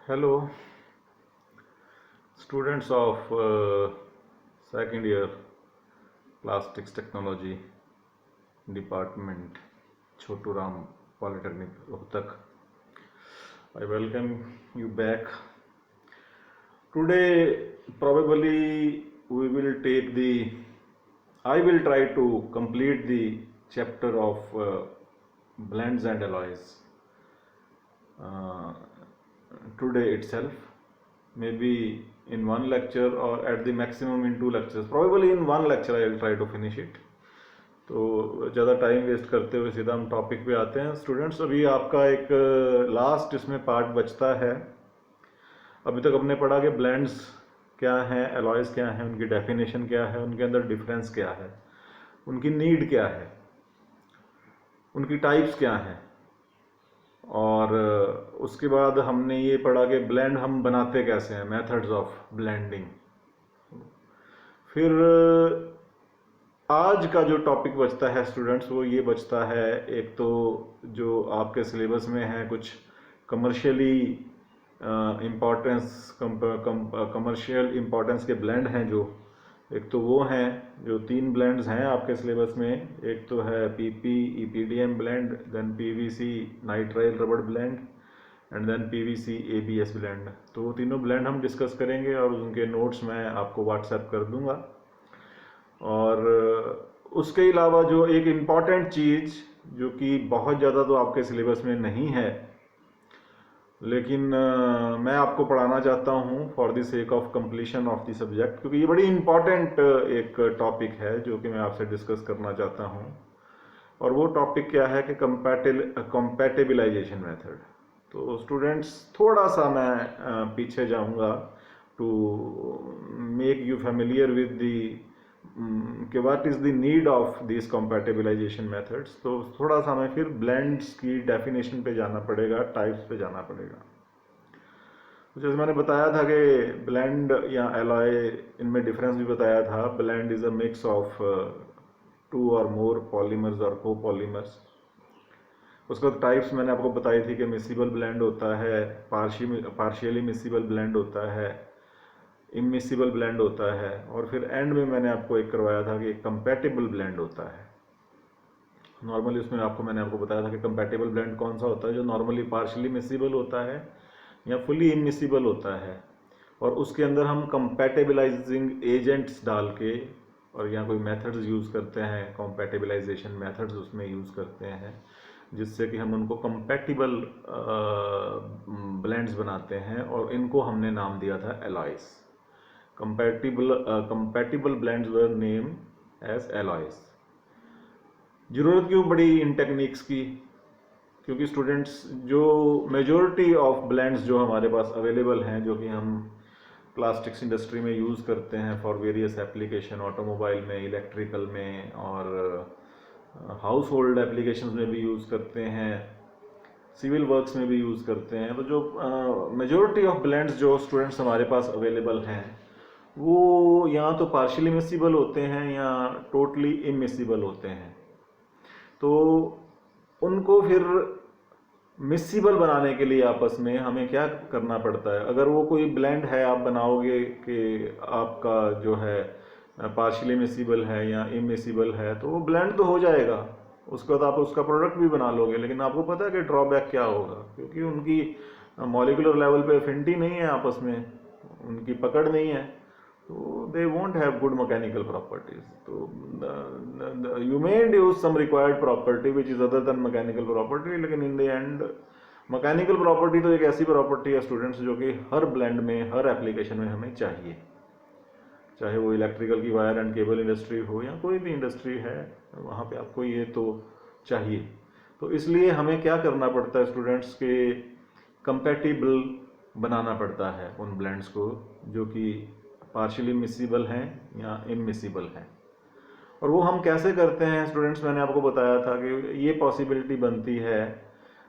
Hello, students of second year Plastics Technology Department, Chotu Ram Polytechnic, Rohtak. I welcome you back. Today, probably we will take I will try to complete the chapter of blends and alloys uh, today itself, maybe in one lecture or at the maximum in two lectures. Probably in one lecture I will try to finish it. तो ज़्यादा time waste करते हुए सीधा हम topic पे आते हैं students. अभी आपका एक लास्ट इसमें पार्ट बचता है। अभी तक हमने पढ़ा कि ब्लेंड्स क्या हैं, एलॉयज़ क्या हैं, उनकी डेफिनेशन क्या है, उनके अंदर डिफरेंस क्या है, उनकी नीड क्या है, उनकी टाइप्स क्या हैं, और उसके बाद हमने ये पढ़ा कि ब्लेंड हम बनाते कैसे हैं, मेथड्स ऑफ ब्लेंडिंग। फिर आज का जो टॉपिक बचता है स्टूडेंट्स वो ये बचता है, एक तो जो आपके सिलेबस में है कुछ कमर्शियली कमर्शियल इम्पोर्टेंस के ब्लेंड हैं, जो एक तो वो हैं जो 3 ब्लेंड्स हैं आपके सिलेबस में। एक तो है PP EPDM blend, then PVC nitrile रबड़ blend and then PVC ABS blend. तो वो तीनों ब्लेंड हम डिस्कस करेंगे और उनके नोट्स मैं आपको व्हाट्सएप कर दूंगा। और उसके अलावा जो एक इम्पॉर्टेंट चीज़ जो कि बहुत ज़्यादा तो आपके सिलेबस में नहीं है, लेकिन मैं आपको पढ़ाना चाहता हूँ for the sake of completion of the subject, क्योंकि ये बड़ी इम्पॉर्टेंट एक टॉपिक है जो कि मैं आपसे डिस्कस करना चाहता हूँ। और वो टॉपिक क्या है कि कंपैटिबलाइजेशन मेथड। तो स्टूडेंट्स थोड़ा सा मैं पीछे जाऊँगा to make you familiar with the कि what is the need of this compatibilization methods. तो थोड़ा सा हमें फिर ब्लेंड्स की डेफिनेशन पे जाना पड़ेगा, टाइप्स पे जाना पड़ेगा। तो जैसे मैंने बताया था कि ब्लेंड या एलॉय, इनमें डिफरेंस भी बताया था। Blend is a mix of 2 और मोर पॉलीमर्स और कोपॉलीमर्स। उसका टाइप्स मैंने आपको बताई थी कि मिसिबल ब्लेंड होता है, पार्शियली मिसिबल ब्लेंड होता है, इमिसिबल ब्लेंड होता है, और फिर एंड में मैंने आपको एक करवाया था कि कंपैटिबल ब्लेंड होता है। नॉर्मली उसमें मैंने आपको बताया था कि कंपैटिबल ब्लेंड कौन सा होता है, जो नॉर्मली पार्शियली मिसिबल होता है या फुली इमिसिबल होता है, और उसके अंदर हम कंपैटिबलाइजिंग एजेंट्स डाल के और या कोई मेथड्स यूज़ करते हैं, कंपैटिबलाइजेशन मेथड्स उसमें यूज़ करते हैं, जिससे कि हम उनको कंपैटिबल ब्लेंड्स बनाते हैं, और इनको हमने नाम दिया था alloys. compatible blends were named as alloys। ज़रूरत क्यों पड़ी इन टेक्निक्स की? क्योंकि स्टूडेंट्स जो मेजॉरिटी ऑफ ब्लेंड्स जो हमारे पास अवेलेबल हैं, जो कि हम प्लास्टिक्स इंडस्ट्री में यूज़ करते हैं फॉर वेरियस एप्लीकेशन, ऑटोमोबाइल में, इलेक्ट्रिकल में, और हाउस होल्ड एप्लीकेशंस में भी यूज़ करते हैं, सिविल वर्क्स में भी यूज़ करते हैं। तो जो मेजॉरिटी ऑफ ब्लेंड्स जो स्टूडेंट्स हमारे पास अवेलेबल हैं वो या तो पार्शियली मिसिबल होते हैं या टोटली इमिसिबल होते हैं। तो उनको फिर मिसिबल बनाने के लिए आपस में हमें क्या करना पड़ता है? अगर वो कोई ब्लेंड है आप बनाओगे कि आपका जो है पार्शियली मिसिबल है या इमिसिबल है, तो वो ब्लेंड तो हो जाएगा, उसके बाद आप उसका प्रोडक्ट भी बना लोगे, लेकिन आपको पता है कि ड्रॉबैक क्या होगा, क्योंकि उनकी मॉलिकुलर लेवल पे एफिनिटी नहीं है, आपस में उनकी पकड़ नहीं है, तो they won't have good mechanical properties। तो you may induce some required property which is other than mechanical property, लेकिन in the end mechanical property तो एक ऐसी प्रॉपर्टी है स्टूडेंट्स जो कि हर ब्लेंड में, हर एप्लीकेशन में हमें चाहिए, चाहे वो इलेक्ट्रिकल की वायर एंड केबल इंडस्ट्री हो या कोई भी इंडस्ट्री है, वहाँ पे आपको ये तो चाहिए। तो इसलिए हमें क्या करना पड़ता है स्टूडेंट्स के कंपैटिबल बनाना पड़ता है उन ब्लेंड्स को जो कि पार्शियली मिसिबल हैं या इमिसिबल हैं। और वो हम कैसे करते हैं स्टूडेंट्स? मैंने आपको बताया था कि ये पॉसिबिलिटी बनती है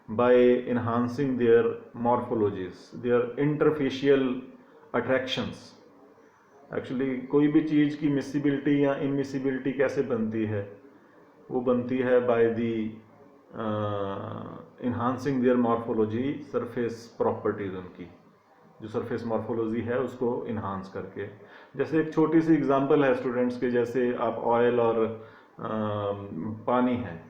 by enhancing their morphologies, their interfacial attractions. Actually कोई भी चीज़ की मिसिबिलिटी या इमिसिबिलिटी कैसे बनती है? वो बनती है by the enhancing their morphology, surface properties उनकी। जो सरफेस मॉर्फोलॉजी है उसको इन्हांस करके। जैसे एक छोटी सी एग्जांपल है स्टूडेंट्स के, जैसे आप ऑयल और पानी है,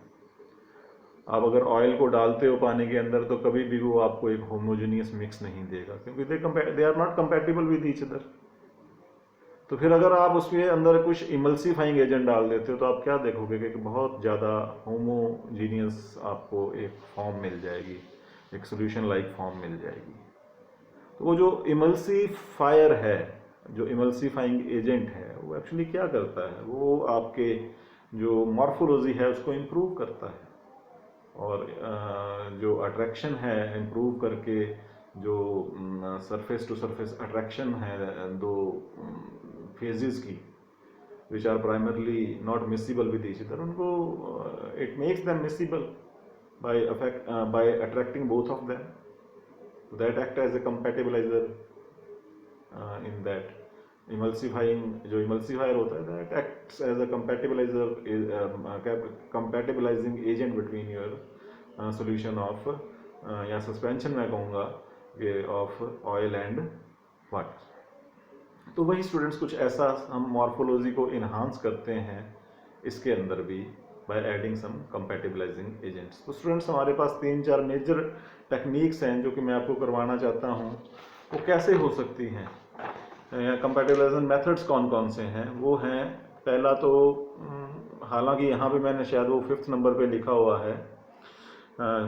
आप अगर ऑयल को डालते हो पानी के अंदर तो कभी भी वो आपको एक होमोजेनियस मिक्स नहीं देगा, क्योंकि they are not compatible with each other. तो फिर अगर आप उसके अंदर कुछ इमल्सिफाइंग एजेंट डाल देते हो तो आप क्या देखोगे कि बहुत ज़्यादा होमोजीनियस आपको एक फॉर्म मिल जाएगी, एक सोल्यूशन लाइक फॉर्म मिल जाएगी। तो वो जो इमल्सिफायर है, जो इमल्सिफाइंग एजेंट है, वो एक्चुअली क्या करता है, वो आपके जो मॉर्फोलॉजी है उसको इम्प्रूव करता है, और जो अट्रैक्शन है इम्प्रूव करके, जो सरफेस टू सरफेस अट्रैक्शन है दो फेजेस की, which are primarily not miscible with each other, उनको it makes them miscible by attracting both of them, that act as a compatibilizer in that emulsifying, जो emulsifier होता है that acts as a compatibilizer, compatibilizing agent between your solution of या suspension मैं कहूँगा कि of oil and water। तो वही students कुछ ऐसा हम मॉर्फोलॉजी को इन्हांस करते हैं इसके अंदर भी बाय एडिंग सम कंपैटिबलाइजिंग एजेंट्स। तो स्टूडेंट्स हमारे पास 3-4 मेजर टेक्निक्स हैं जो कि मैं आपको करवाना चाहता हूँ। वो कैसे हो सकती हैं, कंपैटिबलाइजेशन मेथड्स कौन कौन से हैं, वो हैं, पहला तो हालांकि यहाँ पे मैंने शायद वो 5th नंबर पे लिखा हुआ है,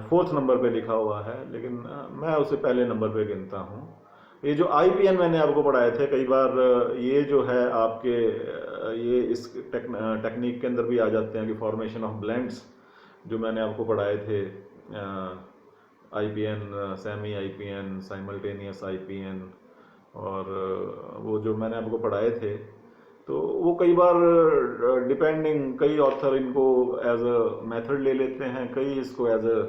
4th नंबर पे लिखा हुआ है, लेकिन मैं उसे पहले नंबर पे गिनता हूँ। ये जो IPN मैंने आपको पढ़ाए थे, कई बार ये जो है आपके ये इस टेक्निक के अंदर भी आ जाते हैं कि फॉर्मेशन ऑफ ब्लेंड्स, जो मैंने आपको पढ़ाए थे, IPN, semi IPN, simultaneous IPN, और वो जो मैंने आपको पढ़ाए थे, तो वो कई बार डिपेंडिंग, कई ऑथर इनको एज अ मेथड ले लेते हैं, कई इसको एज अ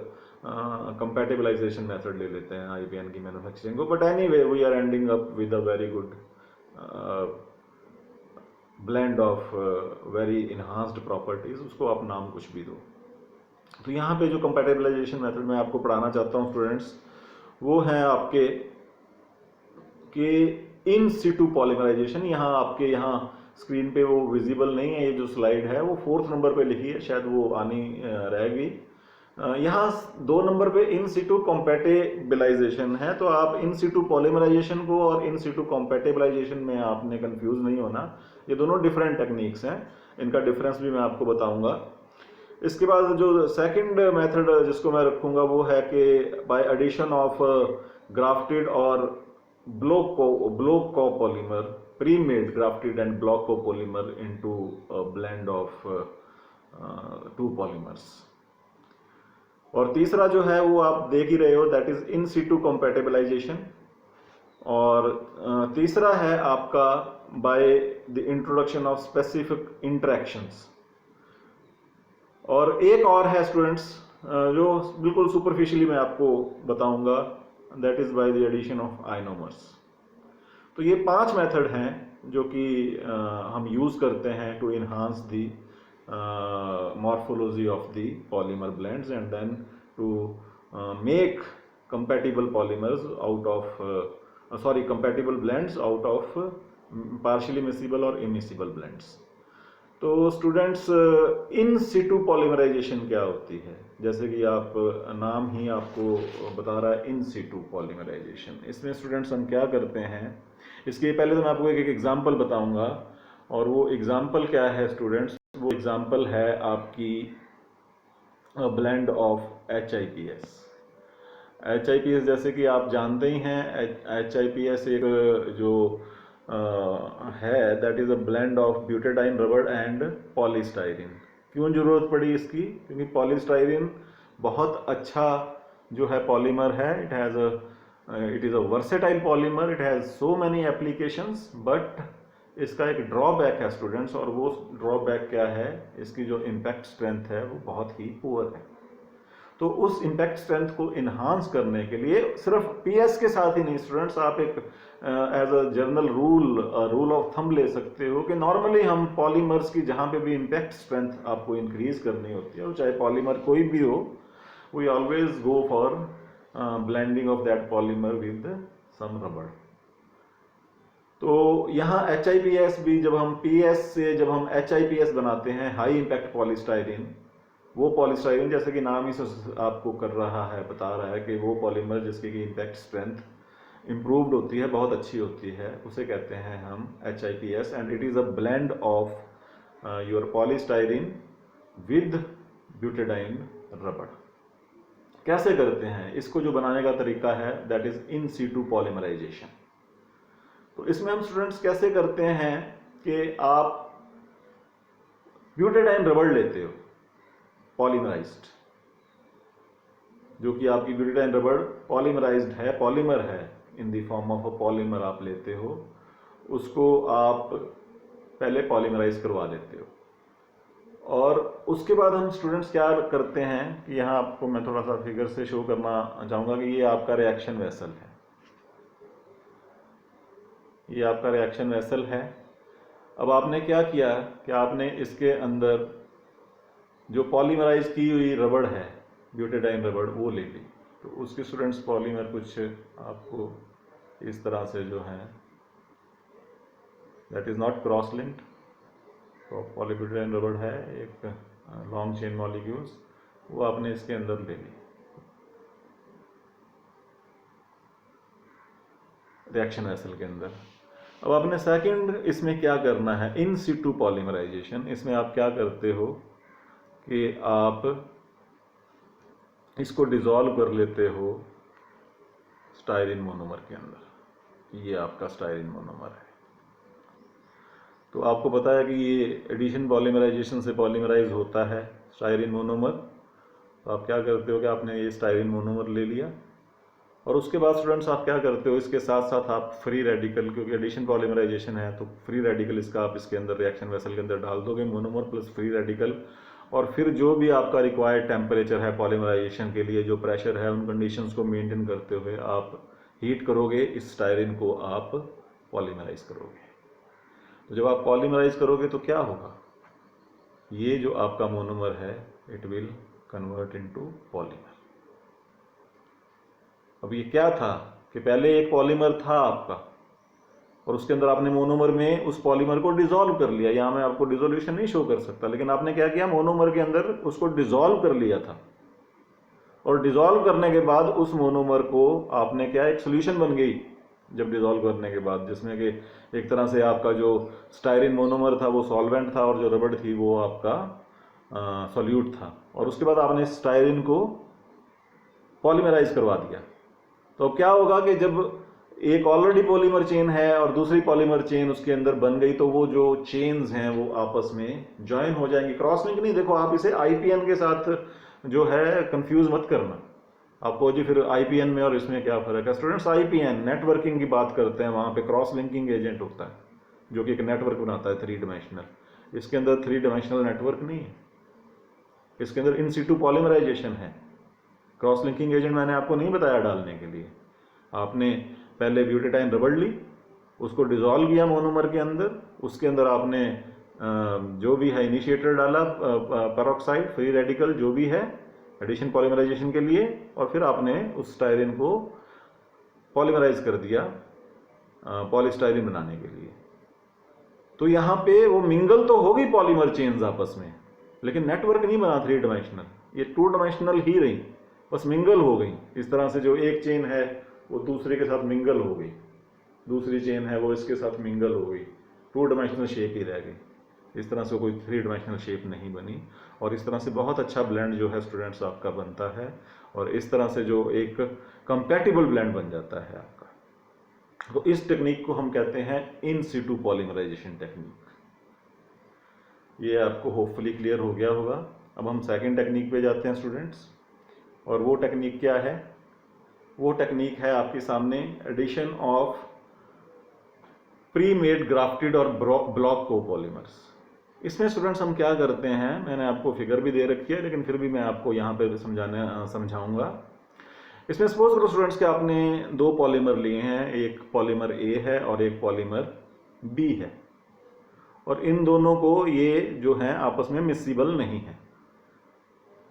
कंपैटिबलाइजेशन मेथड ले लेते हैं IPN की मैन्युफैक्चरिंग को। But anyway we are ending up with a very good blend of very enhanced properties, उसको आप नाम कुछ भी दो। तो यहाँ पे जो कंपैटिबलाइजेशन मेथड मैं आपको पढ़ाना चाहता हूँ स्टूडेंट्स, वो है आपके कि इन सिटू पॉलीमराइजेशन। यहाँ आपके यहाँ स्क्रीन पे वो विजिबल नहीं है, ये जो स्लाइड है वो 4th नंबर पे लिखी है, शायद वो आनी रहेगी। यहाँ 2 नंबर पे इन सिटू कॉम्पैटिबलाइजेशन है, तो आप इन सिटू पॉलीमराइजेशन को और इन सिटू कॉम्पैटिबलाइजेशन में आपने कंफ्यूज नहीं होना, ये दोनों डिफरेंट टेक्निक्स हैं, इनका डिफरेंस भी मैं आपको बताऊंगा। इसके बाद जो सेकंड मेथड जिसको मैं रखूंगा वो है कि बाय एडिशन ऑफ ग्राफ्टेड और block copolymer, pre-made grafted and block copolymer into a blend of 2 polymers. और तीसरा जो है वो आप देख ही रहे हो, दैट इज इन सिटू कंपैटिबलाइजेशन। और तीसरा है आपका by the introduction of specific interactions. और एक और है स्टूडेंट्स जो बिल्कुल सुपरफिशियली मैं आपको बताऊंगा, that is by the addition of ionomers. तो ये 5 मेथड हैं जो कि हम यूज करते हैं to enhance the morphology of the polymer blends and then to make compatible polymers out of compatible blends out of partially miscible or immiscible blends। तो students in Situ polymerisation क्या होती है, जैसे कि आप नाम ही आपको बता रहा है इन सिटू पॉलीमराइजेशन। इसमें स्टूडेंट्स हम क्या करते हैं, इसके पहले तो मैं आपको एक एग्जांपल बताऊंगा, और वो एग्जांपल क्या है स्टूडेंट्स, वो एग्जांपल है आपकी ब्लेंड ऑफ HIPS। HIPS जैसे कि आप जानते ही हैं, HIPS एक जो है that is a blend of butadiene rubber and polystyrene. क्यों जरूरत पड़ी इसकी, क्योंकि पॉलीस्टाइरिन बहुत अच्छा जो है पॉलीमर है, it is a versatile polymer, it has so many applications, but इसका एक ड्रॉबैक है स्टूडेंट्स, और वो ड्रॉबैक क्या है, इसकी जो इम्पैक्ट स्ट्रेंथ है वो बहुत ही पुअर है। तो उस इम्पैक्ट स्ट्रेंथ को इन्हांस करने के लिए सिर्फ PS के साथ ही नहीं स्टूडेंट्स, आप एक as a general rule of thumb ले सकते हो कि नॉर्मली हम पॉलीमर्स की जहाँ पे भी इम्पैक्ट स्ट्रेंथ आपको इंक्रीज करनी होती है, चाहे पॉलीमर कोई भी हो, we always go for blending of that polymer with some रबड़। तो यहाँ HIPS भी जब हम PS से जब हम HIPS बनाते हैं, हाई इम्पैक्ट पॉलीस्टाइरीन, वो पॉलीस्टाइरीन जैसे कि नाम ही से आपको कर रहा है, बता रहा है कि वो पॉलीमर जिसकी की इम्पैक्ट स्ट्रेंथ इम्प्रूव्ड होती है, बहुत अच्छी होती है, उसे कहते हैं हम HIPS। And it is a blend of your polystyrene with butadiene रबड़। कैसे करते हैं इसको? जो बनाने का तरीका है that is in situ polymerisation. तो इसमें हम स्टूडेंट्स कैसे करते हैं कि आप ब्यूटेडाइन रबड़ लेते हो पॉलीमराइज्ड, जो कि आपकी ब्यूटेडाइन रबड़ पॉलीमराइज्ड है, पॉलीमर है, in the form of a polymer आप लेते हो, उसको आप पहले पॉलीमराइज करवा लेते हो। और उसके बाद हम स्टूडेंट्स क्या करते हैं कि यहाँ आपको मैं थोड़ा सा फिगर से शो करना चाहूँगा कि ये आपका रिएक्शन वेसल है, ये आपका रिएक्शन वेसल है। अब आपने क्या किया कि आपने इसके अंदर जो पॉलीमराइज की हुई रबड़ है, ब्यूटेडाइन रबड़, वो ले ली। तो उसके स्टूडेंट्स पॉलीमर कुछ आपको इस तरह से जो है, that is not cross linked, तो पॉलीब्यूटेडाइन रबड़ है एक लॉन्ग चेन मॉलिक्यूल्स, वो आपने इसके अंदर ले ली रिएक्शन वेसल के अंदर। अब आपने सेकंड इसमें क्या करना है, इन सिटू पॉलीमराइजेशन। इसमें आप क्या करते हो कि आप इसको डिसॉल्व कर लेते हो स्टाइरिन मोनोमर के अंदर। ये आपका स्टाइरिन मोनोमर है। तो आपको पता है कि ये एडिशन पॉलीमराइजेशन से पॉलीमराइज होता है स्टाइरिन मोनोमर। तो आप क्या करते हो कि आपने ये स्टाइरिन मोनोमर ले लिया, और उसके बाद स्टूडेंट्स आप क्या करते हो, इसके साथ साथ आप फ्री रेडिकल, क्योंकि एडिशन पॉलीमराइजेशन है तो फ्री रेडिकल इसका आप इसके अंदर रिएक्शन वेसल के अंदर डाल दोगे, मोनोमर प्लस फ्री रेडिकल। और फिर जो भी आपका रिक्वायर्ड टेम्परेचर है पॉलीमराइजेशन के लिए, जो प्रेशर है, उन कंडीशंस को मेंटेन करते हुए आप हीट करोगे, इस स्टाइरिन को आप पॉलीमराइज करोगे। तो जब आप पॉलीमराइज करोगे तो क्या होगा, ये जो आपका मोनोमर है it will convert into polymer. अब ये क्या था कि पहले एक पॉलीमर था आपका, और उसके अंदर आपने मोनोमर में उस पॉलीमर को डिसॉल्व कर लिया। यहाँ मैं आपको डिसोल्यूशन नहीं शो कर सकता, लेकिन आपने क्या किया, मोनोमर के अंदर उसको डिसॉल्व कर लिया था। और डिसॉल्व करने के बाद उस मोनोमर को आपने क्या, एक सोल्यूशन बन गई जब डिसॉल्व करने के बाद, जिसमें कि एक तरह से आपका जो स्टाइरिन मोनोमर था वो सॉल्वेंट था, और जो रबड़ थी वो आपका सॉल्यूट था। और उसके बाद आपने स्टाइरिन को पॉलीमराइज करवा दिया। तो क्या होगा कि जब एक ऑलरेडी पॉलीमर चेन है और दूसरी पॉलीमर चेन उसके अंदर बन गई, तो वो जो चेन्स हैं वो आपस में ज्वाइन हो जाएंगी। क्रॉस लिंक नहीं, देखो आप इसे IPN के साथ जो है कंफ्यूज मत करना। आपको जी फिर IPN में और इसमें क्या फर्क है स्टूडेंट्स? IPN नेटवर्किंग की बात करते हैं, वहां पे क्रॉस लिंकिंग एजेंट होता है जो कि एक नेटवर्क बनाता है 3 डायमेंशनल। इसके अंदर 3 डायमेंशनल नेटवर्क नहीं है, इसके अंदर इन सिटू पॉलीमराइजेशन है। क्रॉस लिंकिंग एजेंट मैंने आपको नहीं बताया डालने के लिए। आपने पहले ब्यूटेडाइन रबड़ ली, उसको डिसॉल्व किया मोनोमर के अंदर, उसके अंदर आपने जो भी है इनिशिएटर डाला, पेरोक्साइड, फ्री रेडिकल जो भी है एडिशन पॉलीमराइजेशन के लिए, और फिर आपने उस स्टाइरिन को पॉलीमराइज कर दिया पॉलीस्टाइरिन बनाने के लिए। तो यहाँ पे वो मिंगल तो होगी पॉलीमर चेन्स आपस में, लेकिन नेटवर्क नहीं बना 3 डायमेंशनल, ये 2 डायमेंशनल ही रही, बस मिंगल हो गई। इस तरह से जो एक चेन है वो दूसरे के साथ मिंगल हो गई, दूसरी चेन है वो इसके साथ मिंगल हो गई, 2 डायमेंशनल शेप ही रह गई। इस तरह से कोई 3 डायमेंशनल शेप नहीं बनी, और इस तरह से बहुत अच्छा ब्लेंड जो है स्टूडेंट्स आपका बनता है, और इस तरह से जो एक कंपैटिबल ब्लेंड बन जाता है आपका। तो इस टेक्निक को हम कहते हैं इन सिटू पॉलीमराइजेशन टेक्निक। ये आपको होपफुली क्लियर हो गया होगा। अब हम सेकंड टेक्निक पे जाते हैं स्टूडेंट्स, और वो टेक्निक क्या है? वो टेक्निक है आपके सामने addition of pre made grafted और ब्लॉक कोपॉलीमर्स। इसमें स्टूडेंट्स हम क्या करते हैं, मैंने आपको फिगर भी दे रखी है, लेकिन फिर भी मैं आपको यहाँ पे समझाऊंगा। इसमें सपोज करो स्टूडेंट्स कि आपने 2 पॉलीमर लिए हैं, एक पॉलीमर A है और एक पॉलीमर B है, और इन दोनों को ये जो है आपस में मिक्सिबल नहीं है,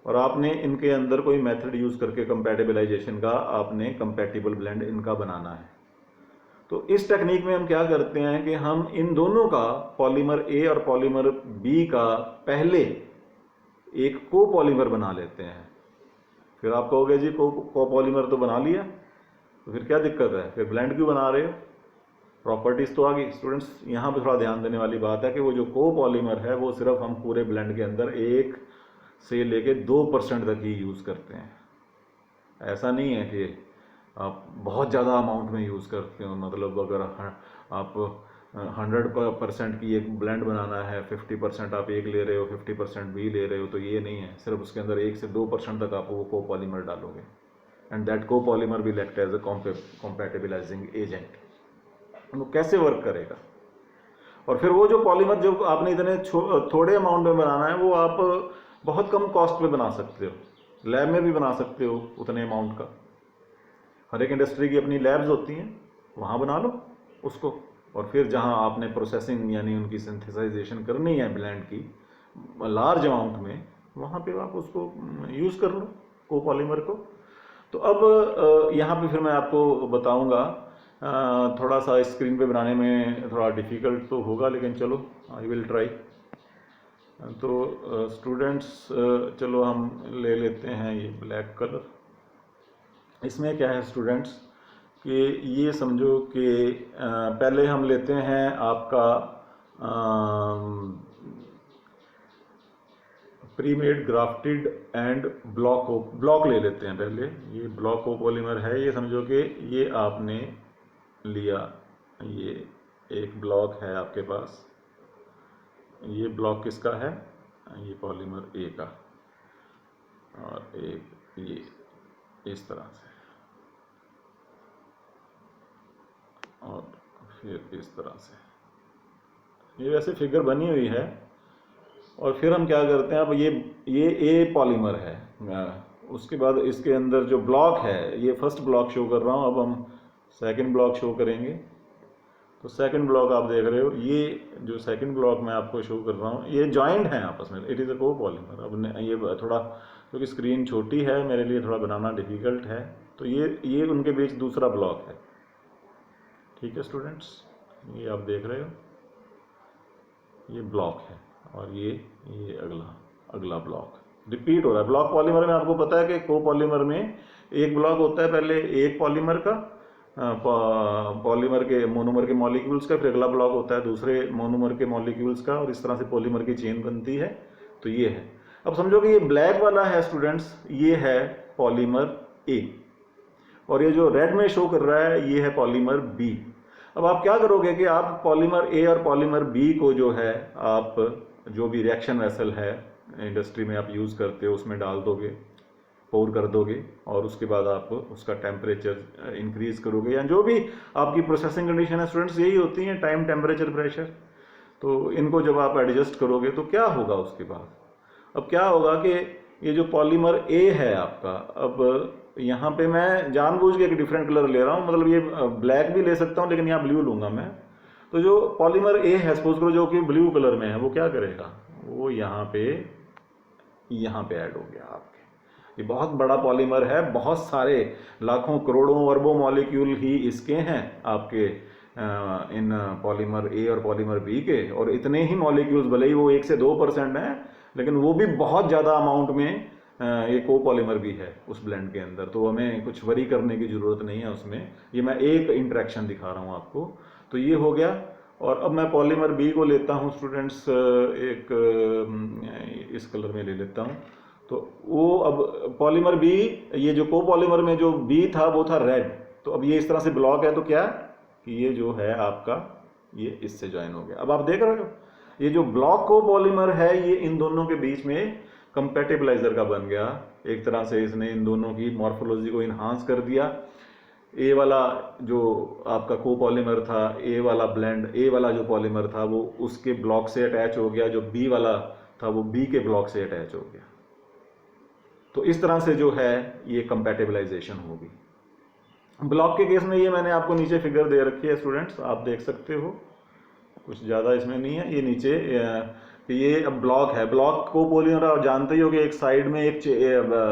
और आपने इनके अंदर कोई मेथड यूज करके कंपैटिबलाइजेशन का आपने कंपैटिबल ब्लेंड इनका बनाना है। तो इस टेक्निक में हम क्या करते हैं कि हम इन दोनों का, पॉलीमर ए और पॉलीमर बी का, पहले एक कोपॉलीमर बना लेते हैं। फिर आप कहोगे जी कोपॉलीमर तो बना लिया, तो फिर क्या दिक्कत है, फिर ब्लेंड क्यों बना रहे हो, प्रॉपर्टीज तो आ गई। स्टूडेंट्स यहाँ पे थोड़ा ध्यान देने वाली बात है कि वो जो कोपॉलीमर है वो सिर्फ हम पूरे ब्लेंड के अंदर 1 से लेके 2% तक ही यूज़ करते हैं। ऐसा नहीं है कि आप बहुत ज़्यादा अमाउंट में यूज़ करते हो, मतलब अगर आप 100% की एक ब्लेंड बनाना है, 50% आप एक ले रहे हो, 50% बी ले रहे हो, तो ये नहीं है। सिर्फ उसके अंदर 1 से 2% तक आप वो कोपॉलीमर डालोगे, and that copolymer will act as a compatibilizing agent. वो कैसे वर्क करेगा, और फिर वो जो पॉलीमर जो आपने इतने थोड़े अमाउंट में बनाना है, वो आप बहुत कम कॉस्ट में बना सकते हो, लैब में भी बना सकते हो उतने अमाउंट का। हर एक इंडस्ट्री की अपनी लैब्स होती हैं, वहाँ बना लो उसको, और फिर जहाँ आपने प्रोसेसिंग यानी उनकी सिंथेसाइजेशन करनी है ब्लेंड की लार्ज अमाउंट में, वहाँ पे आप उसको यूज़ कर लो कोपॉलीमर को। तो अब यहाँ पे फिर मैं आपको बताऊँगा, थोड़ा सा स्क्रीन पे बनाने में थोड़ा डिफ़िकल्ट तो होगा, लेकिन चलो आई विल ट्राई। तो स्टूडेंट्स चलो हम ले लेते हैं ये ब्लैक कलर। इसमें क्या है स्टूडेंट्स कि ये समझो कि पहले हम लेते हैं आपका प्रीमेड ग्राफ्टेड एंड ब्लॉक ले लेते हैं पहले। ये ब्लॉक कोपॉलीमर है, ये समझो कि ये आपने लिया, ये एक ब्लॉक है आपके पास, ये ब्लॉक किसका है, ये पॉलीमर ए का, और एक ये इस तरह से, और फिर इस तरह से, ये वैसे फिगर बनी हुई है। और फिर हम क्या करते हैं, अब ये ए पॉलीमर है, उसके बाद इसके अंदर जो ब्लॉक है, ये फर्स्ट ब्लॉक शो कर रहा हूँ, अब हम सेकंड ब्लॉक शो करेंगे। तो सेकंड ब्लॉक आप देख रहे हो, ये जो सेकंड ब्लॉक मैं आपको शो कर रहा हूँ, ये जॉइंट हैं आपस में, इट इज़ अ कोपॉलीमर। अब ये थोड़ा, क्योंकि स्क्रीन छोटी है मेरे लिए, थोड़ा बनाना डिफ़िकल्ट है, तो ये उनके बीच दूसरा ब्लॉक है। ठीक है स्टूडेंट्स, ये आप देख रहे हो, ये ब्लॉक है, और ये अगला ब्लॉक रिपीट हो रहा है। ब्लॉक पॉलीमर में आपको पता है कि कोपॉलीमर में एक ब्लॉक होता है, पहले एक पॉलीमर का, पॉलीमर के मोनोमर के मॉलिक्यूल्स का, फिर अगला ब्लॉक होता है दूसरे मोनोमर के मॉलिक्यूल्स का, और इस तरह से पॉलीमर की चेन बनती है। तो ये है, अब समझो कि ये ब्लैक वाला है स्टूडेंट्स, ये है पॉलीमर ए, और ये जो रेड में शो कर रहा है ये है पॉलीमर बी। अब आप क्या करोगे कि आप पॉलीमर ए और पॉलीमर बी को जो है, आप जो भी रिएक्शन वेसल है इंडस्ट्री में आप यूज़ करते हो उसमें डाल दोगे, पोर कर दोगे, और उसके बाद आप उसका टेम्परेचर इंक्रीज करोगे, या जो भी आपकी प्रोसेसिंग कंडीशन है स्टूडेंट्स यही होती है, टाइम, टेम्परेचर, प्रेशर। तो इनको जब आप एडजस्ट करोगे तो क्या होगा उसके बाद, अब क्या होगा कि ये जो पॉलीमर ए है आपका, अब यहाँ पे मैं जानबूझ के एक डिफरेंट कलर ले रहा हूँ, मतलब ये ब्लैक भी ले सकता हूँ, लेकिन यहाँ ब्लू लूँगा मैं। तो जो पॉलीमर ए है सपोज करो, जो कि ब्लू कलर में है, वो क्या करेगा, वो यहाँ पे ऐड हो गया आपके। ये बहुत बड़ा पॉलीमर है, बहुत सारे लाखों करोड़ों अरबों मॉलिक्यूल ही इसके हैं आपके इन पॉलीमर ए और पॉलीमर बी के, और इतने ही मॉलिक्यूल्स, भले ही वो 1 से 2% हैं, लेकिन वो भी बहुत ज़्यादा अमाउंट में ये कोपॉलीमर भी है उस ब्लेंड के अंदर, तो हमें कुछ वरी करने की ज़रूरत नहीं है उसमें। ये मैं एक इंट्रैक्शन दिखा रहा हूँ आपको। तो ये हो गया, और अब मैं पॉलीमर बी को लेता हूँ स्टूडेंट्स, एक इस कलर में ले लेता हूँ। तो वो अब पॉलीमर बी, ये जो कोपॉलीमर में जो बी था वो था रेड, तो अब ये इस तरह से ब्लॉक है, तो क्या कि ये जो है आपका, ये इससे ज्वाइन हो गया। अब आप देख रहे हो ये जो ब्लॉक कोपॉलीमर है, ये इन दोनों के बीच में कंपैटिबलाइजर का बन गया एक तरह से। इसने इन दोनों की मॉर्फोलॉजी को इन्हांस कर दिया। ए वाला जो आपका कोपॉलीमर था, ए वाला ब्लेंड, ए वाला जो पॉलीमर था वो उसके ब्लॉक से अटैच हो गया, जो बी वाला था वो बी के ब्लॉक से अटैच हो गया। तो इस तरह से जो है ये कंपैटिबलाइजेशन होगी। ब्लॉक के केस में ये मैंने आपको नीचे फिगर दे रखी है स्टूडेंट्स, आप देख सकते हो, कुछ ज़्यादा इसमें नहीं है। ये नीचे ये अब ब्लॉक है, ब्लॉक कोपॉलीमर आप जानते ही हो कि एक साइड में एक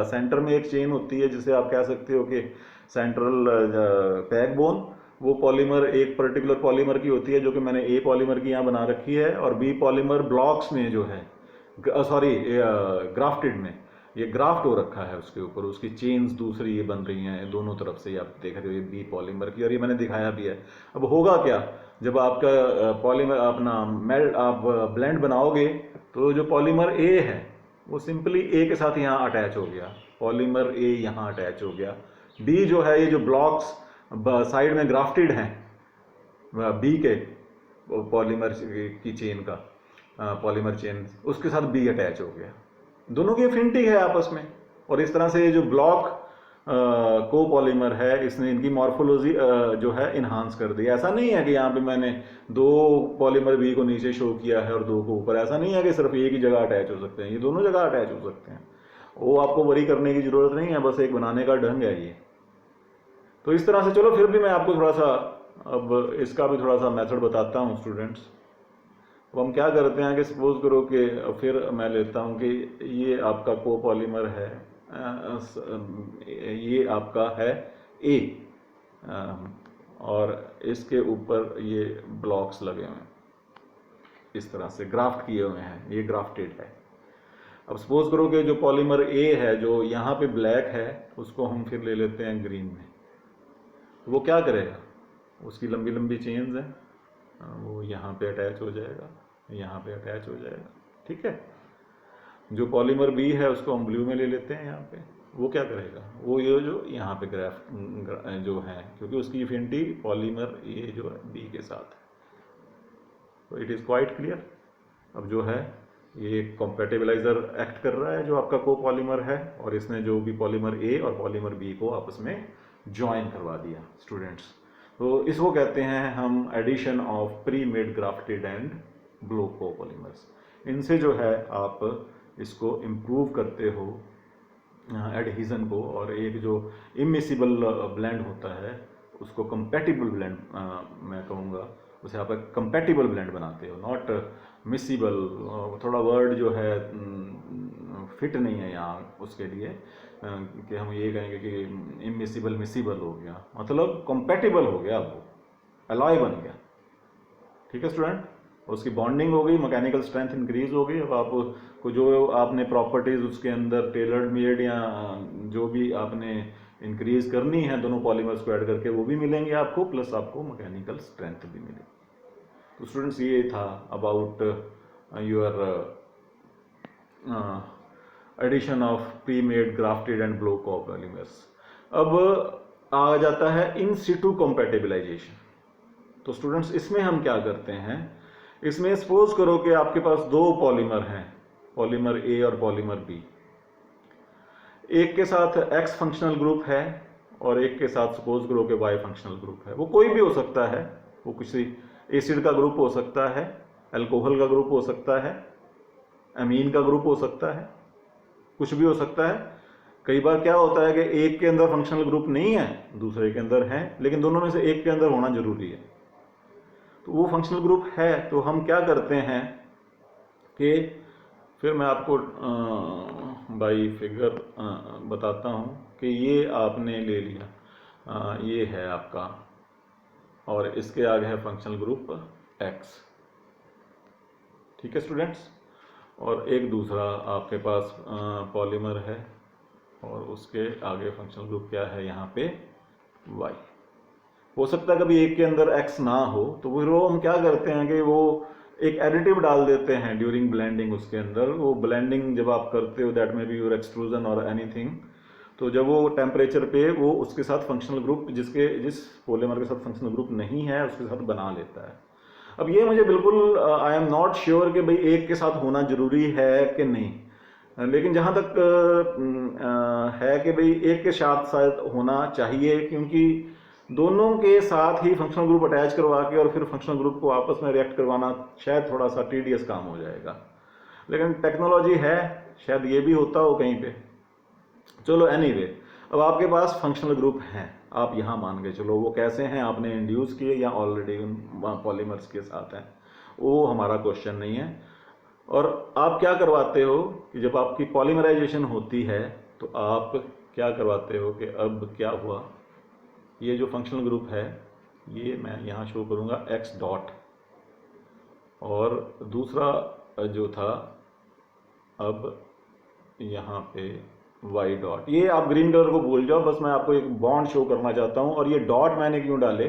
सेंटर में एक चेन होती है, जिसे आप कह सकते हो कि सेंट्रल बैकबोन, वो पॉलीमर एक पर्टिकुलर पॉलीमर की होती है, जो कि मैंने ए पॉलीमर की यहाँ बना रखी है, और बी पॉलीमर ब्लॉक्स में जो है, सॉरी ग्राफ्टेड में, ये ग्राफ्ट हो रखा है उसके ऊपर, उसकी चेन्स दूसरी ये बन रही हैं दोनों तरफ से, ये आप देख रहे हो, ये बी पॉलीमर की, और ये मैंने दिखाया भी है। अब होगा क्या, जब आपका पॉलीमर अपना मेल्ट आप ब्लेंड बनाओगे, तो जो पॉलीमर ए है वो सिंपली ए के साथ यहाँ अटैच हो गया, पॉलीमर ए यहाँ अटैच हो गया। बी जो है, ये जो ब्लॉक्स साइड में ग्राफ्टेड हैं बी के पॉलीमर की चेन का, पॉलीमर चेन, उसके साथ बी अटैच हो गया, दोनों की एफिनिटी है आपस में। और इस तरह से ये जो ब्लॉक को पॉलीमर है, इसने इनकी मॉर्फोलॉजी जो है इन्हांस कर दी। ऐसा नहीं है कि यहाँ पे मैंने दो पॉलीमर बी को नीचे शो किया है और दो को ऊपर, ऐसा नहीं है कि सिर्फ एक ही जगह अटैच हो सकते हैं, ये दोनों जगह अटैच हो सकते हैं। वो आपको वरी करने की जरूरत नहीं है, बस एक बनाने का ढंग है ये। तो इस तरह से, चलो फिर भी मैं आपको थोड़ा सा अब इसका भी थोड़ा सा मेथड बताता हूँ स्टूडेंट्स। अब हम क्या करते हैं कि सपोज करो कि फिर मैं लेता हूँ कि ये आपका कोपॉलीमर है, ये आपका है ए, और इसके ऊपर ये ब्लॉक्स लगे हुए हैं, इस तरह से ग्राफ्ट किए हुए हैं, ये ग्राफ्टेड है। अब सपोज करो कि जो पॉलीमर ए है, जो यहाँ पे ब्लैक है, उसको हम फिर ले लेते हैं ग्रीन में। तो वो क्या करेगा, उसकी लंबी लंबी चेन्स हैं, वो यहाँ पे अटैच हो जाएगा, यहाँ पे अटैच हो जाएगा, ठीक है। जो पॉलीमर बी है उसको हम ब्लू में ले लेते हैं यहाँ पे, वो क्या करेगा, वो ये जो यहाँ पे जो है, क्योंकि उसकी एफिनिटी पॉलीमर ए जो है बी के साथ है। तो इट इज़ क्वाइट क्लियर। अब जो है ये कॉम्पेटिबलाइजर एक्ट कर रहा है जो आपका कोपॉलीमर है, और इसने जो भी पॉलीमर ए और पॉलीमर बी को आपस में ज्वाइन करवा दिया स्टूडेंट्स। तो इसको कहते हैं हम addition of pre made grafted and block copolymers. इनसे जो है आप इसको इम्प्रूव करते हो एडहीजन को, और एक जो इमिसिबल ब्लेंड होता है उसको कंपैटिबल ब्लेंड मैं कहूँगा, उसे आप कंपैटिबल ब्लेंड बनाते हो, नॉट मिसिबल। थोड़ा वर्ड जो है फिट नहीं है यहाँ उसके लिए कि हम ये कहेंगे कि इमिसिबल मिसिबल हो गया, मतलब कंपैटिबल हो गया, वो अलॉय बन गया, ठीक है स्टूडेंट। उसकी बॉन्डिंग हो गई, मैकेनिकल स्ट्रेंथ इंक्रीज हो गई। अब आपको जो आपने प्रॉपर्टीज उसके अंदर टेलर्ड मेड या जो भी आपने इंक्रीज करनी है दोनों पॉलीमर्स को ऐड करके, वो भी मिलेंगे आपको, प्लस आपको मैकेनिकल स्ट्रेंथ भी मिलेगी। तो स्टूडेंट्स ये था about your addition of pre made grafted and block copolymers. अब आ जाता है इन सिटू कॉम्पैटिबलाइजेशन। तो स्टूडेंट्स इसमें हम क्या करते हैं, इसमें सपोज करो कि आपके पास दो पॉलीमर हैं, पॉलीमर ए और पॉलीमर बी। एक के साथ एक्स फंक्शनल ग्रुप है और एक के साथ सपोज करो कि वाई फंक्शनल ग्रुप है। वो कोई भी हो सकता है, वो किसी एसिड का ग्रुप हो सकता है, अल्कोहल का ग्रुप हो सकता है, अमीन का ग्रुप हो सकता है, कुछ भी हो सकता है। कई बार क्या होता है कि एक के अंदर फंक्शनल ग्रुप नहीं है, दूसरे के अंदर है, लेकिन दोनों में से एक के अंदर होना जरूरी है। तो वो फंक्शनल ग्रुप है, तो हम क्या करते हैं कि फिर मैं आपको बाई फिगर बताता हूँ कि ये आपने ले लिया, ये है आपका, और इसके आगे है फंक्शनल ग्रुप एक्स, ठीक है स्टूडेंट्स। और एक दूसरा आपके पास पॉलीमर है और उसके आगे फंक्शनल ग्रुप क्या है यहाँ पे, वाई। हो सकता है कभी एक के अंदर एक्स ना हो, तो वो हम क्या करते हैं कि वो एक एडिटिव डाल देते हैं ड्यूरिंग ब्लेंडिंग उसके अंदर। वो ब्लेंडिंग जब आप करते हो, दैट में बी योर एक्सट्रूजन और एनीथिंग, तो जब वो टेम्परेचर पे वो उसके साथ फंक्शनल ग्रुप जिस पॉलीमर के साथ फंक्शनल ग्रुप नहीं है उसके साथ बना लेता है। अब ये मुझे बिल्कुल आई एम नॉट श्योर कि भाई एक के साथ होना जरूरी है कि नहीं, लेकिन जहाँ तक है कि भाई एक के साथ शायद होना चाहिए, क्योंकि दोनों के साथ ही फंक्शनल ग्रुप अटैच करवा के और फिर फंक्शनल ग्रुप को आपस में रिएक्ट करवाना शायद थोड़ा सा टीडियस काम हो जाएगा, लेकिन टेक्नोलॉजी है, शायद ये भी होता हो कहीं पे। चलो एनीवे, अब आपके पास फंक्शनल ग्रुप हैं, आप यहाँ मान के चलो। वो कैसे हैं, आपने इंड्यूस किए या ऑलरेडी उन पॉलीमर्स के साथ हैं, वो हमारा क्वेश्चन नहीं है। और आप क्या करवाते हो कि जब आपकी पॉलीमराइजेशन होती है तो आप क्या करवाते हो कि अब क्या हुआ, ये जो फंक्शनल ग्रुप है ये मैं यहाँ शो करूँगा x डॉट, और दूसरा जो था अब यहाँ पे y डॉट। ये आप ग्रीन कलर को भूल जाओ, बस मैं आपको एक बॉन्ड शो करना चाहता हूँ। और ये डॉट मैंने क्यों डाले,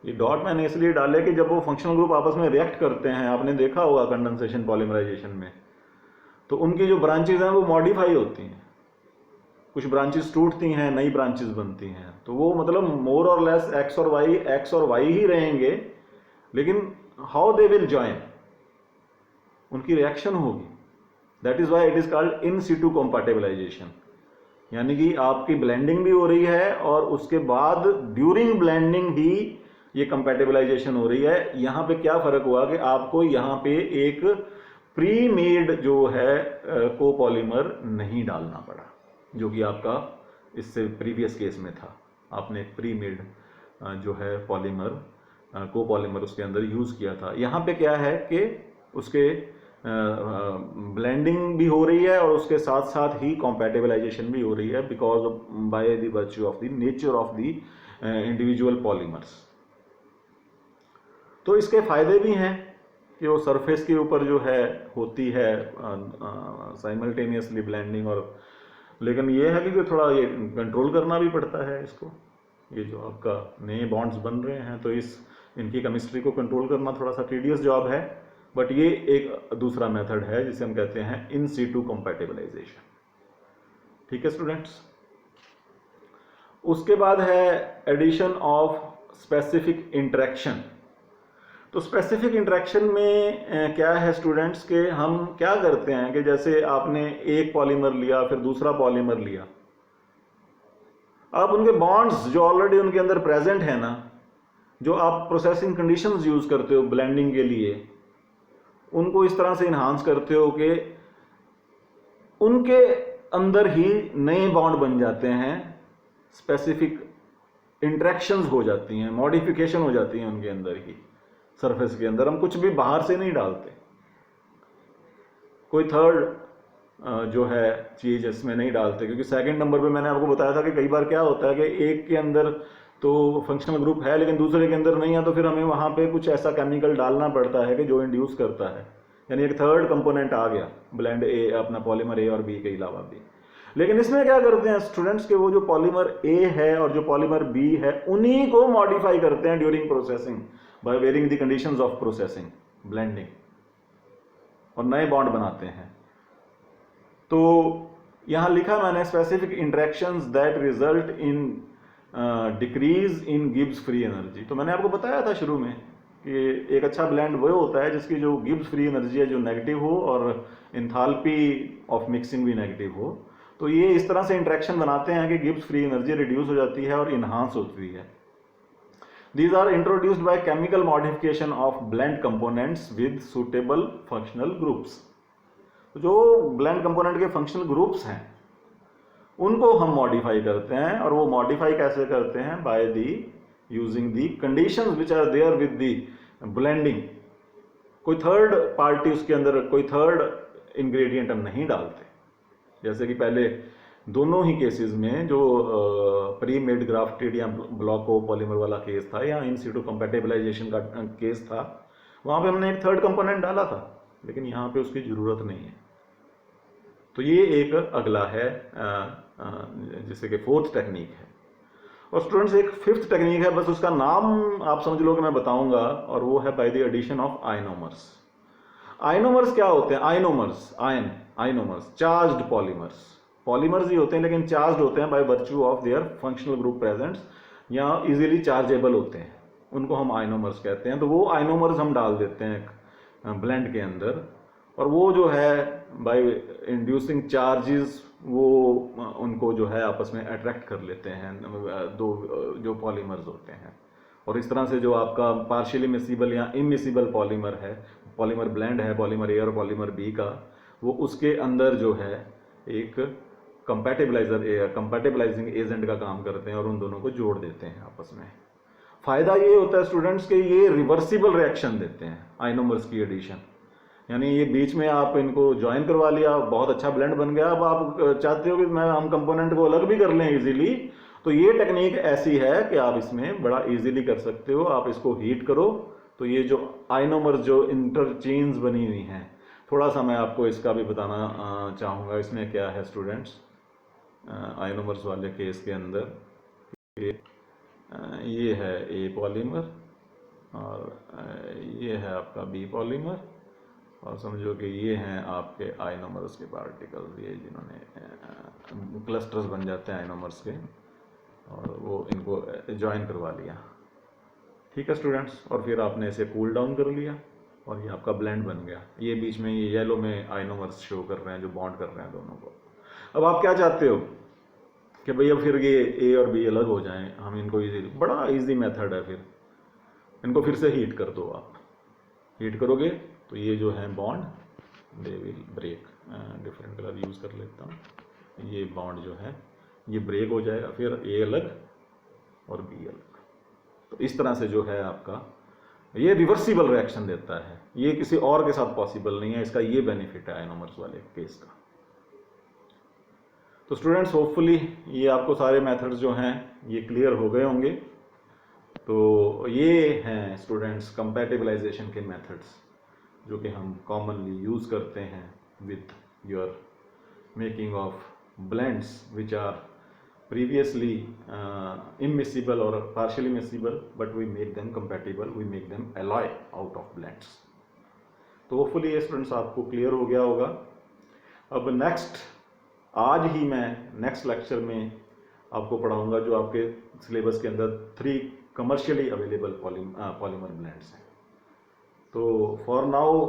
ये डॉट मैंने इसलिए डाले कि जब वो फंक्शनल ग्रुप आपस में रिएक्ट करते हैं, आपने देखा होगा कंडेंसेशन पॉलीमराइजेशन में, तो उनकी जो ब्रांचेज हैं वो मॉडिफाई होती हैं, कुछ ब्रांचेस टूटती हैं, नई ब्रांचेस बनती हैं। तो वो मतलब मोर और लेस एक्स और वाई ही रहेंगे, लेकिन हाउ दे विल ज्वाइन, उनकी रिएक्शन होगी। That is why it is called in situ compatibilization, यानी कि आपकी ब्लेंडिंग भी हो रही है और उसके बाद ड्यूरिंग ब्लेंडिंग ही ये कंपैटिबलाइजेशन हो रही है। यहाँ पे क्या फर्क हुआ कि आपको यहाँ पे एक प्री मेड जो है कोपॉलीमर नहीं डालना पड़ा, जो कि आपका इससे प्रीवियस केस में था। आपने एक प्री मेड जो है पॉलीमर कोपॉलीमर उसके अंदर यूज़ किया था। यहाँ पे क्या है कि उसके ब्लेंडिंग भी हो रही है और उसके साथ साथ ही कंपैटिबलाइजेशन भी हो रही है, because by the virtue of the nature of the individual polymers. तो इसके फायदे भी हैं कि वो सरफेस के ऊपर जो है होती है साइमल्टेनियसली ब्लेंडिंग, और लेकिन ये है कि थोड़ा ये कंट्रोल करना भी पड़ता है इसको। ये जो आपका नए बॉन्ड्स बन रहे हैं तो इनकी केमिस्ट्री को कंट्रोल करना थोड़ा सा टीडियस जॉब है, बट ये एक दूसरा मेथड है जिसे हम कहते हैं इन सीटू कंपैटिबलाइजेशन। ठीक है स्टूडेंट्स। उसके बाद है एडिशन ऑफ स्पेसिफिक इंटरेक्शन। तो स्पेसिफिक इंटरेक्शन में क्या है स्टूडेंट्स के हम क्या करते हैं कि जैसे आपने एक पॉलीमर लिया, फिर दूसरा पॉलीमर लिया, आप उनके बॉन्ड्स जो ऑलरेडी उनके अंदर प्रेजेंट है ना, जो आप प्रोसेसिंग कंडीशंस यूज करते हो ब्लेंडिंग के लिए, उनको इस तरह से इन्हांस करते हो कि उनके अंदर ही नए बॉन्ड बन जाते हैं, स्पेसिफिक इंटरेक्शंस हो जाती हैं, मॉडिफिकेशन हो जाती हैं उनके अंदर ही, सरफेस के अंदर। हम कुछ भी बाहर से नहीं डालते, कोई थर्ड जो है चीज इसमें नहीं डालते, क्योंकि सेकंड नंबर पे मैंने आपको बताया था कि कई बार क्या होता है कि एक के अंदर तो फंक्शनल ग्रुप है लेकिन दूसरे के अंदर नहीं है, तो फिर हमें वहां पे कुछ ऐसा केमिकल डालना पड़ता है कि जो इंड्यूस करता है, यानी एक थर्ड कंपोनेंट आ गया ब्लेंड ए, अपना पॉलीमर ए और बी के अलावा भी। लेकिन इसमें क्या करते हैं स्टूडेंट्स के वो जो पॉलीमर ए है और जो पॉलीमर बी है उन्हीं को मॉडिफाई करते हैं during processing by varying the conditions of processing blending, और नए बॉन्ड बनाते हैं। तो यहां लिखा मैंने specific interactions that result in decrease in Gibbs free energy. तो मैंने आपको बताया था शुरू में कि एक अच्छा ब्लेंड वो होता है जिसकी जो गिब्स फ्री एनर्जी है जो नेगेटिव हो और इंथाल्पी ऑफ मिक्सिंग भी नेगेटिव हो। तो ये इस तरह से इंटरेक्शन बनाते हैं कि गिब्स फ्री एनर्जी रिड्यूस हो जाती है और इन्हांस होती है। These are introduced by chemical modification of blend components with suitable functional groups। जो blend component के functional groups हैं उनको हम मॉडिफाई करते हैं, और वो मॉडिफाई कैसे करते हैं, by the using the conditions which are there with the blending. कोई थर्ड पार्टी उसके अंदर, कोई थर्ड इंग्रेडिएंट हम नहीं डालते। जैसे कि पहले दोनों ही केसेस में जो प्री मेड ग्राफ्टेड या ब्लॉको पॉलीमर वाला केस था या इन सीटू कंपैटिबलाइजेशन का केस था, वहां पे हमने एक थर्ड कंपोनेंट डाला था, लेकिन यहाँ पे उसकी जरूरत नहीं है। तो ये एक अगला है जिसे कि फोर्थ टेक्निक है। और स्टूडेंट्स एक फिफ्थ टेक्निक है, बस उसका नाम आप समझ लो कि मैं बताऊंगा, और वो है बाय द एडिशन ऑफ आइनोमर्स। आइनोमर्स क्या होते हैं? आइनोमर्स चार्ज्ड पॉलीमर्स, पॉलीमर्स ही होते हैं लेकिन चार्ज्ड होते हैं by virtue of their functional group presents, या इजीली चार्जेबल होते हैं, उनको हम आइनोमर्स कहते हैं। तो वो आइनोमर्स हम डाल देते हैं ब्लेंड के अंदर, और वो जो है बाय इंड्यूसिंग चार्जेस वो उनको जो है आपस में अट्रैक्ट कर लेते हैं, दो जो पॉलीमर्स होते हैं। और इस तरह से जो आपका पार्शियली मिसिबल या इमिसिबल पॉलीमर है, पॉलीमर ब्लेंड है, पॉलीमर ए और पॉलीमर बी का, वो उसके अंदर जो है एक कंपैटिबलाइजिंग एजेंट का काम करते हैं और उन दोनों को जोड़ देते हैं आपस में। फायदा ये होता है स्टूडेंट्स के ये रिवर्सिबल रिएक्शन देते हैं आइनोमर्स की एडिशन, यानी ये बीच में आप इनको ज्वाइन करवा लिया, बहुत अच्छा ब्लेंड बन गया। अब आप चाहते हो कि हम कंपोनेंट को अलग भी कर लें इजीली, तो ये टेक्निक ऐसी है कि आप इसमें बड़ा इजीली कर सकते हो। आप इसको हीट करो तो ये जो आइनोमर जो इंटरचेंज बनी हुई हैं, थोड़ा सा मैं आपको इसका भी बताना चाहूँगा। इसमें क्या है स्टूडेंट्स, आइनोमर्स वाले केस के अंदर ये है ए पॉलीमर और ये है आपका बी पॉलीमर, और समझो कि ये हैं आपके आइनोमर्स के पार्टिकल्स, ये जिन्होंने क्लस्टर्स बन जाते हैं आइनोमर्स के, और वो इनको ज्वाइन करवा लिया। ठीक है स्टूडेंट्स, और फिर आपने इसे कूल डाउन कर लिया और ये आपका ब्लेंड बन गया। ये बीच में ये येलो में आइनोमर्स शो कर रहे हैं जो बॉन्ड कर रहे हैं दोनों को। अब आप क्या चाहते हो कि भैया फिर ये ए और बी अलग हो जाएं, हम इनको इजीली, बड़ा इजी मेथड है, फिर इनको फिर से हीट कर दो। आप हीट करोगे तो ये जो है bond they will break. Different colour use कर लेता हूँ। ये बॉन्ड जो है ये ब्रेक हो जाएगा, फिर ए अलग और बी अलग। तो इस तरह से जो है आपका ये रिवर्सिबल रिएक्शन देता है। ये किसी और के साथ पॉसिबल नहीं है, इसका ये बेनिफिट है आइनोमर्स वाले केस का। तो स्टूडेंट्स होपफुली ये आपको सारे मेथड्स जो हैं ये क्लियर हो गए होंगे। तो ये हैं स्टूडेंट्स कंपैटिबलाइजेशन के मेथड्स जो कि हम कॉमनली यूज़ करते हैं with your making of blends which are previously immiscible or partially miscible, but we make them compatible, we make them alloy out of blends. तो होपफुली ये स्टूडेंट्स आपको क्लियर हो गया होगा। अब नेक्स्ट आज ही मैं नेक्स्ट लेक्चर में आपको पढ़ाऊंगा जो आपके सिलेबस के अंदर 3 कमर्शियली अवेलेबल पॉलीमर ब्लेंड्स हैं। तो for now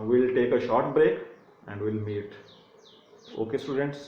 we'll take a short break and we'll meet. Okay students.